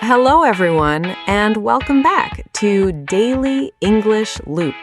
Hello, everyone, and welcome back to Daily English Loop,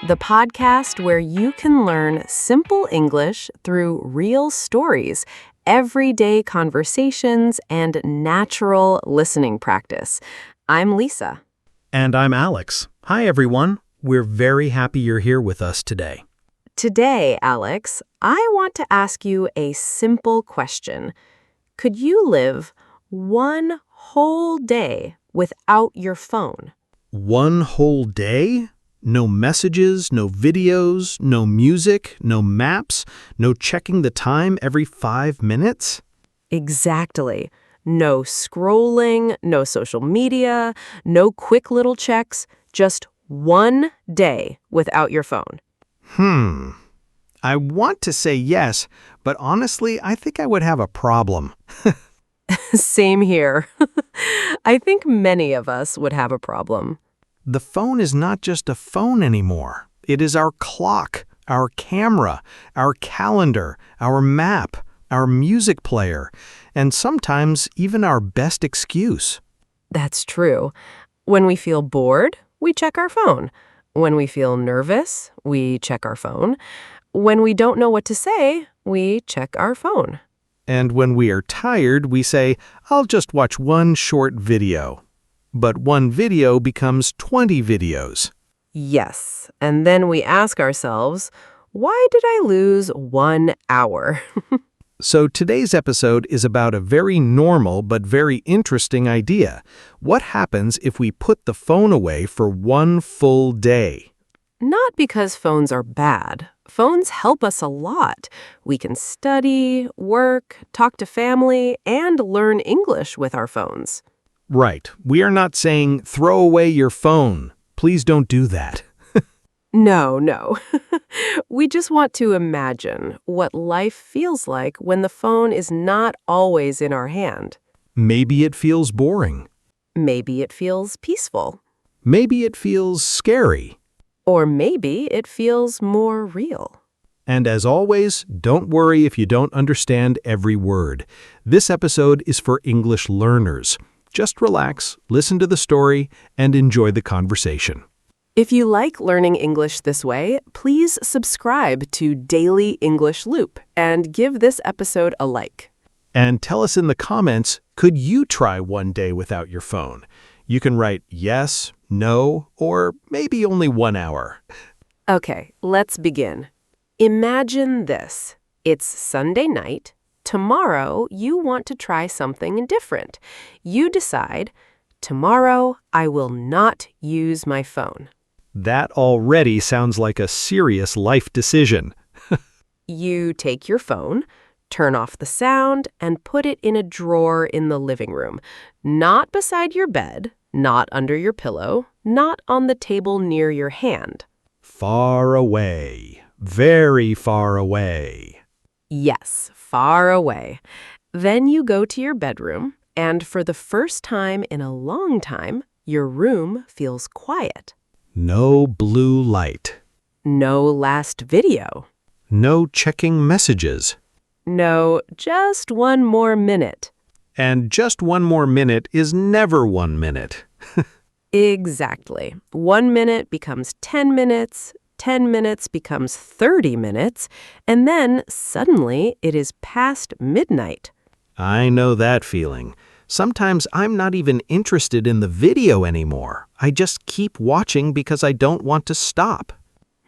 the podcast where you can learn simple English through real stories, everyday conversations, and natural listening practice. I'm Lisa. And I'm Alex. Hi, everyone. We're very happy you're here with us today. Today, Alex, I want to ask you a simple question. Could you live one whole day without your phone? One whole day? No messages, no videos, no music, no maps, no checking the time every 5 minutes? Exactly. No scrolling, no social media, no quick little checks, just one day without your phone. I want to say yes, but honestly, I think I would have a problem. Same here. I think many of us would have a problem. The phone is not just a phone anymore. It is our clock, our camera, our calendar, our map, our music player, and sometimes even our best excuse. That's true. When we feel bored, we check our phone. When we feel nervous, we check our phone. When we don't know what to say, we check our phone. And when we are tired, we say, I'll just watch one short video. But one video becomes 20 videos. Yes, and then we ask ourselves, why did I lose 1 hour? So today's episode is about a very normal but very interesting idea. What happens if we put the phone away for one full day? Not because phones are bad. Phones help us a lot. We can study, work, talk to family, and learn English with our phones. Right. We are not saying throw away your phone. Please don't do that. No. We just want to imagine what life feels like when the phone is not always in our hand. Maybe it feels boring. Maybe it feels peaceful. Maybe it feels scary. Or maybe it feels more real. And as always, don't worry if you don't understand every word. This episode is for English learners. Just relax, listen to the story, and enjoy the conversation. If you like learning English this way, please subscribe to Daily English Loop and give this episode a like. And tell us in the comments, could you try one day without your phone? You can write yes, no, or maybe only 1 hour. Okay, let's begin. Imagine this. It's Sunday night. Tomorrow, you want to try something different. You decide, tomorrow, I will not use my phone. That already sounds like a serious life decision. You take your phone, turn off the sound, and put it in a drawer in the living room. Not beside your bed, not under your pillow, not on the table near your hand. Far away. Very far away. Yes, far away. Then you go to your bedroom, and for the first time in a long time, your room feels quiet. No blue light. No last video. No checking messages. No, just one more minute. And just one more minute is never 1 minute. Exactly. 1 minute becomes 10 minutes, 10 minutes becomes 30 minutes, and then suddenly it is past midnight. I know that feeling. Sometimes I'm not even interested in the video anymore. I just keep watching because I don't want to stop.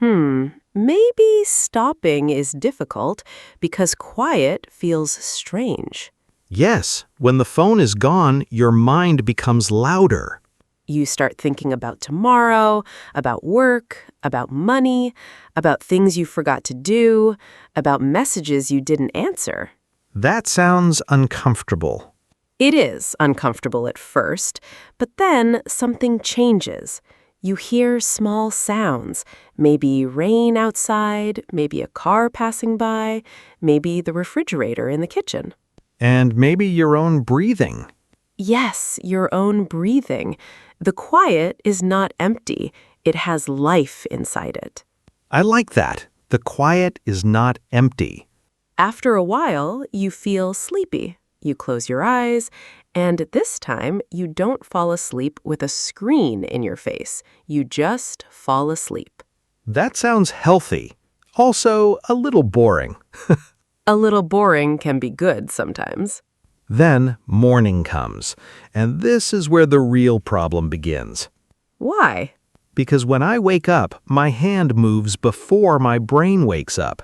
Maybe stopping is difficult because quiet feels strange. Yes, when the phone is gone, your mind becomes louder. You start thinking about tomorrow, about work, about money, about things you forgot to do, about messages you didn't answer. That sounds uncomfortable. It is uncomfortable at first, but then something changes. You hear small sounds, maybe rain outside, maybe a car passing by, maybe the refrigerator in the kitchen. And maybe your own breathing. Yes, your own breathing. The quiet is not empty. It has life inside it. I like that. The quiet is not empty. After a while, you feel sleepy. You close your eyes, And this time, you don't fall asleep with a screen in your face. You just fall asleep. That sounds healthy. Also, a little boring. A little boring can be good sometimes. Then morning comes, and this is where the real problem begins. Why? Because when I wake up, my hand moves before my brain wakes up.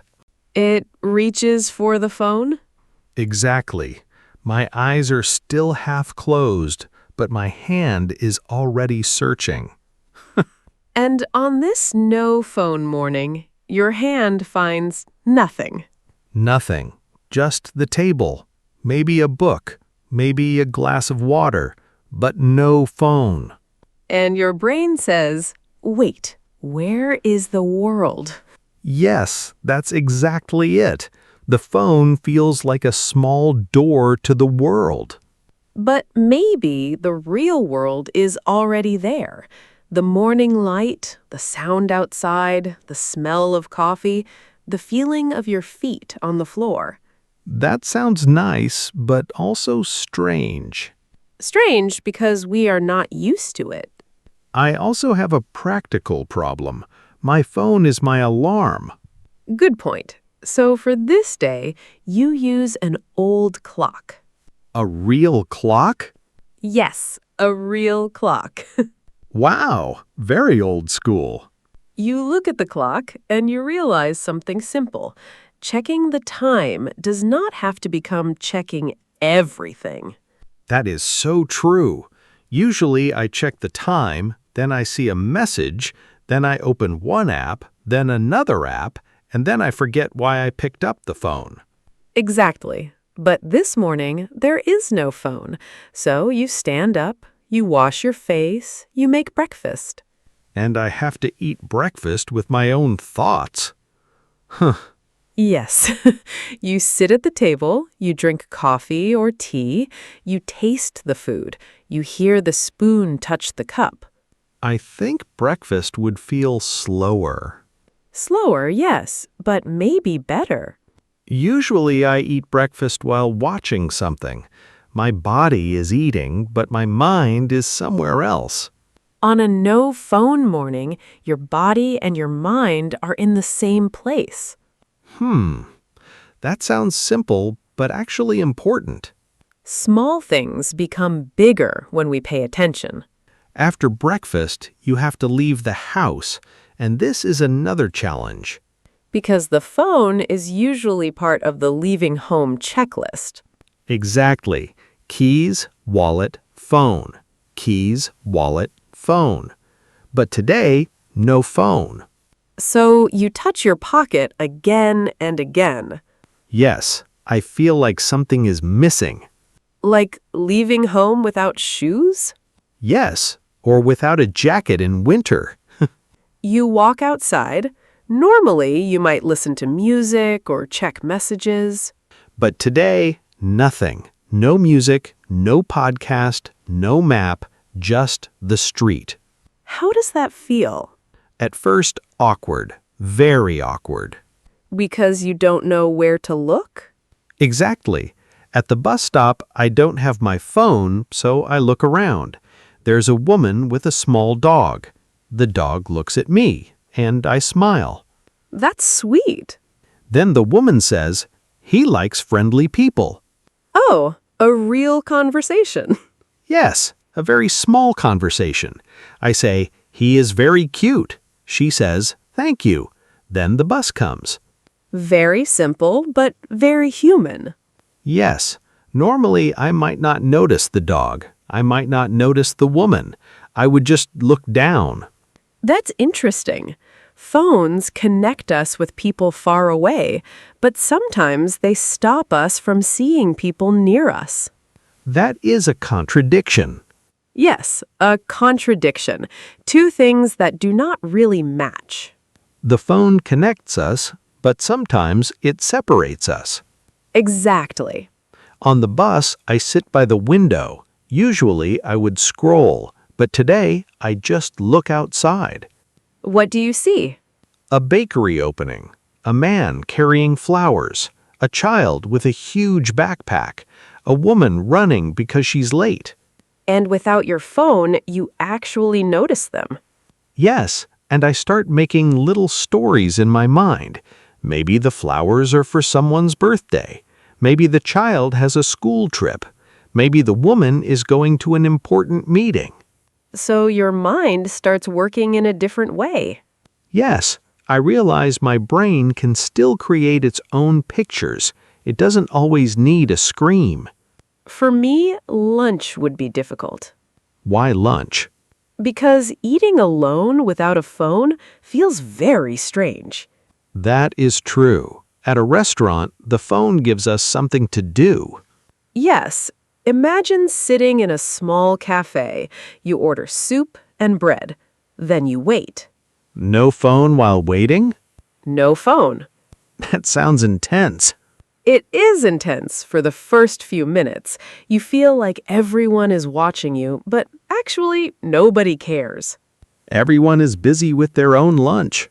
It reaches for the phone? Exactly. My eyes are still half closed, but my hand is already searching. And on this no-phone morning, your hand finds nothing. Nothing. Just the table. Maybe a book. Maybe a glass of water. But no phone. And your brain says, wait, where is the world? Yes, that's exactly it. The phone feels like a small door to the world. But maybe the real world is already there. The morning light, the sound outside, the smell of coffee, the feeling of your feet on the floor. That sounds nice, but also strange. Strange because we are not used to it. I also have a practical problem. My phone is my alarm. Good point. So for this day, you use an old clock. A real clock? Yes, a real clock. Wow, very old school. You look at the clock and you realize something simple. Checking the time does not have to become checking everything. That is so true. Usually I check the time, then I see a message, then I open one app, then another app, and then I forget why I picked up the phone. Exactly. But this morning, there is no phone. So you stand up, you wash your face, you make breakfast. And I have to eat breakfast with my own thoughts. Yes. You sit at the table, you drink coffee or tea, you taste the food, you hear the spoon touch the cup. I think breakfast would feel slower. Slower, yes, but maybe better. Usually I eat breakfast while watching something. My body is eating, but my mind is somewhere else. On a no-phone morning, your body and your mind are in the same place. That sounds simple, but actually important. Small things become bigger when we pay attention. After breakfast, you have to leave the house, and this is another challenge. Because the phone is usually part of the leaving home checklist. Exactly. Keys, wallet, phone. Keys, wallet, phone. But today, no phone. So you touch your pocket again and again. Yes, I feel like something is missing. Like leaving home without shoes? Yes, or without a jacket in winter. You walk outside. Normally, you might listen to music or check messages. But today, nothing. No music, no podcast, no map, just the street. How does that feel? At first, awkward. Very awkward. Because you don't know where to look? Exactly. At the bus stop, I don't have my phone, so I look around. There's a woman with a small dog. The dog looks at me, and I smile. That's sweet. Then the woman says, "He likes friendly people." Oh, a real conversation. Yes, a very small conversation. I say, "He is very cute." She says, "Thank you." Then the bus comes. Very simple, but very human. Yes, normally I might not notice the dog. I might not notice the woman. I would just look down. That's interesting. Phones connect us with people far away, but sometimes they stop us from seeing people near us. That is a contradiction. Yes, a contradiction. Two things that do not really match. The phone connects us, but sometimes it separates us. Exactly. On the bus, I sit by the window. Usually I would scroll, but today I just look outside. What do you see? A bakery opening, a man carrying flowers, a child with a huge backpack. a woman running because she's late. And without your phone, you actually notice them. Yes, and I start making little stories in my mind. Maybe the flowers are for someone's birthday. Maybe the child has a school trip. Maybe the woman is going to an important meeting. So your mind starts working in a different way. Yes, I realize my brain can still create its own pictures. It doesn't always need a scream. For me, lunch would be difficult. Why lunch? Because eating alone without a phone feels very strange. That is true. At a restaurant, the phone gives us something to do. Yes, imagine sitting in a small cafe. You order soup and bread. Then you wait. No phone while waiting? No phone. That sounds intense. It is intense for the first few minutes. You feel like everyone is watching you, but actually nobody cares. Everyone is busy with their own lunch.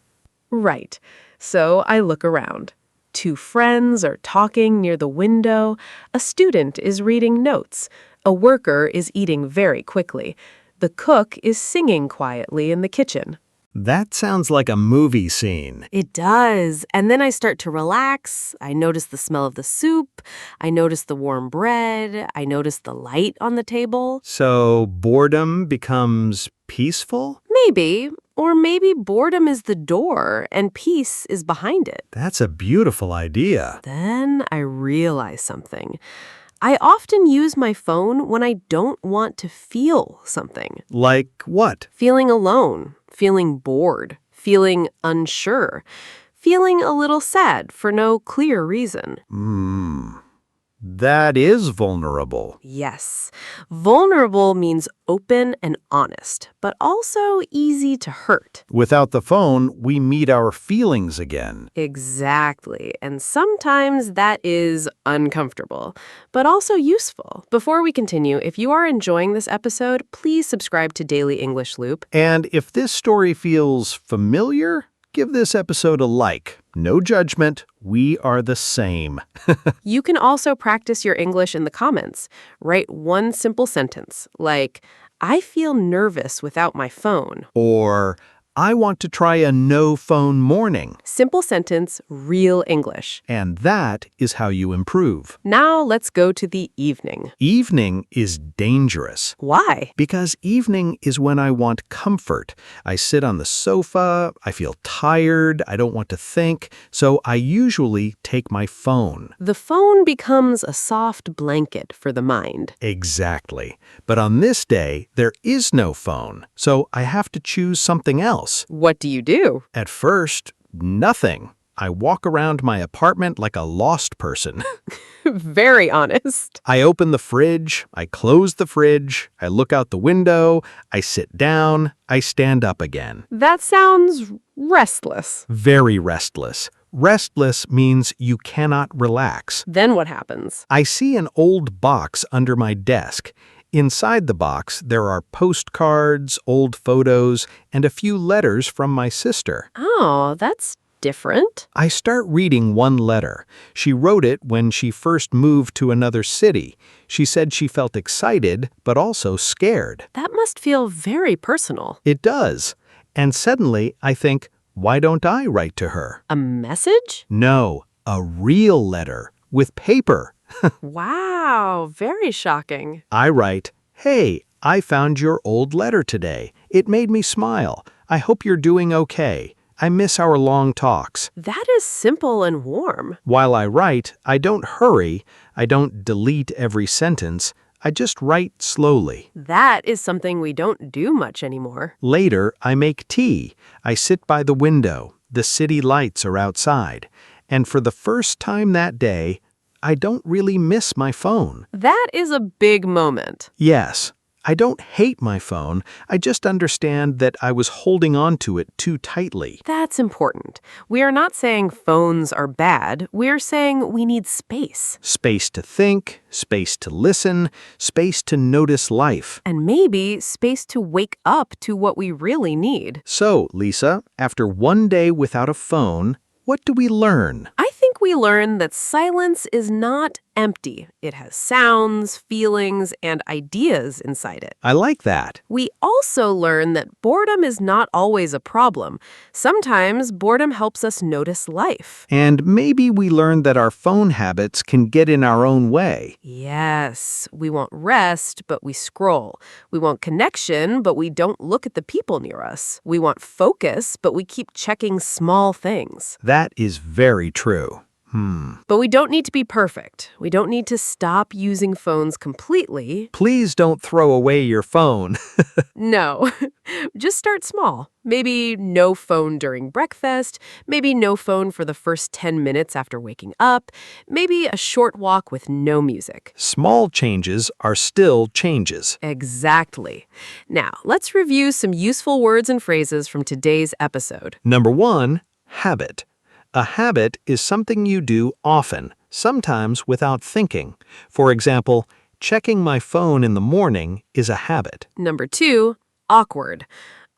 Right. So I look around. Two friends are talking near the window. A student is reading notes. A worker is eating very quickly. The cook is singing quietly in the kitchen. That sounds like a movie scene. It does. And then I start to relax. I notice the smell of the soup. I notice the warm bread. I notice the light on the table. So boredom becomes peaceful? Maybe. Or maybe boredom is the door and peace is behind it. That's a beautiful idea. Then I realize something. I often use my phone when I don't want to feel something. Like what? Feeling alone, feeling bored, feeling unsure, feeling a little sad for no clear reason. That is vulnerable. Yes, vulnerable means open and honest, but also easy to hurt. Without the phone, we meet our feelings again. Exactly, and sometimes that is uncomfortable, but also useful. Before we continue, if you are enjoying this episode, please subscribe to Daily English Loop. And if this story feels familiar, give this episode a like. No judgment. We are the same. You can also practice your English in the comments. Write one simple sentence, like, I feel nervous without my phone. Or, I want to try a no-phone morning. Simple sentence, real English. And that is how you improve. Now let's go to the evening. Evening is dangerous. Why? Because evening is when I want comfort. I sit on the sofa, I feel tired, I don't want to think, so I usually take my phone. The phone becomes a soft blanket for the mind. Exactly. But on this day, there is no phone, so I have to choose something else. What do you do? At first, nothing. I walk around my apartment like a lost person. Very honest. I open the fridge, I close the fridge, I look out the window, I sit down, I stand up again. That sounds restless. Very restless. Restless means you cannot relax. Then what happens? I see an old box under my desk. Inside the box, there are postcards, old photos, and a few letters from my sister. Oh, that's different. I start reading one letter. She wrote it when she first moved to another city. She said she felt excited, but also scared. That must feel very personal. It does. And suddenly, I think, why don't I write to her? A message? No, a real letter, with paper. Wow, very shocking. I write, hey, I found your old letter today. It made me smile. I hope you're doing okay. I miss our long talks. That is simple and warm. While I write, I don't hurry. I don't delete every sentence. I just write slowly. That is something we don't do much anymore. Later, I make tea. I sit by the window. The city lights are outside. And for the first time that day, I don't really miss my phone. That is a big moment. Yes, I don't hate my phone. I just understand that I was holding on to it too tightly. That's important. We are not saying phones are bad. We're saying we need space. Space to think, space to listen, space to notice life. And maybe space to wake up to what we really need. So, Lisa, after one day without a phone, what do we learn? I think we learn that silence is not empty. It has sounds, feelings, and ideas inside it. I like that. We also learn that boredom is not always a problem. Sometimes boredom helps us notice life. And maybe we learned that our phone habits can get in our own way. Yes, we want rest, but we scroll. We want connection, but we don't look at the people near us. We want focus, but we keep checking small things. That is very true. But we don't need to be perfect. We don't need to stop using phones completely. Please don't throw away your phone. No, just start small. Maybe no phone during breakfast, maybe no phone for the first 10 minutes after waking up, maybe a short walk with no music. Small changes are still changes. Exactly. Now, let's review some useful words and phrases from today's episode. Number 1, habit. A habit is something you do often, sometimes without thinking. For example, checking my phone in the morning is a habit. Number 2, awkward.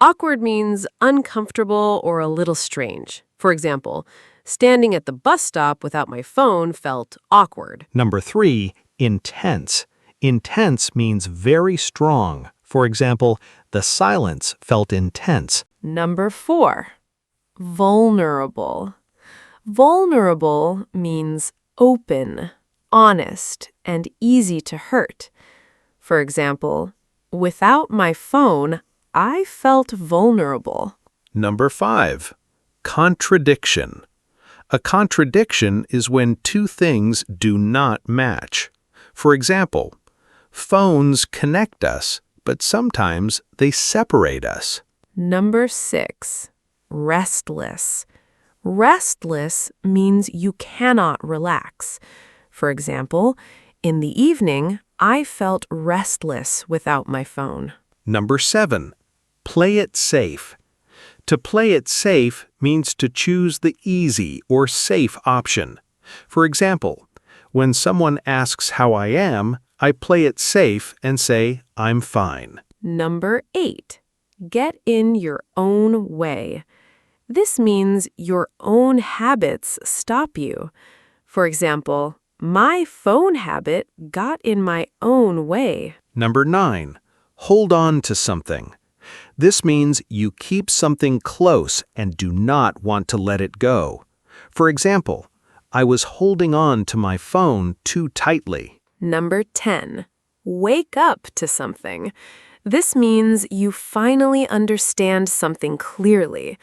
Awkward means uncomfortable or a little strange. For example, standing at the bus stop without my phone felt awkward. Number 3, intense. Intense means very strong. For example, the silence felt intense. Number 4, vulnerable. Vulnerable means open, honest, and easy to hurt. For example, without my phone, I felt vulnerable. Number 5, contradiction. A contradiction is when two things do not match. For example, phones connect us, but sometimes they separate us. Number 6, restless. Restless means you cannot relax. For example, in the evening, I felt restless without my phone. Number 7, play it safe. To play it safe means to choose the easy or safe option. For example, when someone asks how I am, I play it safe and say, I'm fine. Number 8, get in your own way. This means your own habits stop you. For example, my phone habit got in my own way. Number 9, hold on to something. This means you keep something close and do not want to let it go. For example, I was holding on to my phone too tightly. Number 10, wake up to something. This means you finally understand something clearly.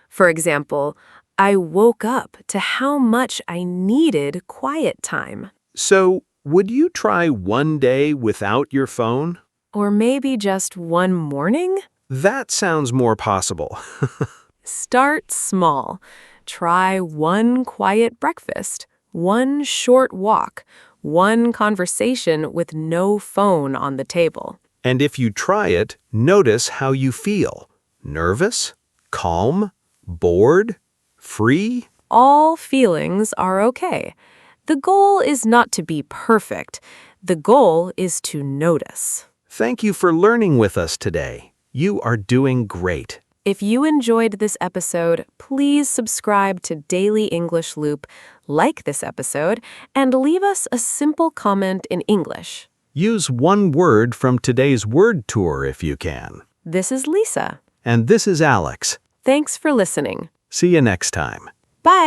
For example, I woke up to how much I needed quiet time. So, would you try one day without your phone? Or maybe just one morning? That sounds more possible. Start small. Try one quiet breakfast, one short walk, one conversation with no phone on the table. And if you try it, notice how you feel. Nervous? Calm? Bored? Free? All feelings are okay. The goal is not to be perfect. The goal is to notice. Thank you for learning with us today. You are doing great. If you enjoyed this episode, please subscribe to Daily English Loop, like this episode, and leave us a simple comment in English. Use one word from today's word tour if you can. This is Lisa. And this is Alex. Thanks for listening. See you next time. Bye.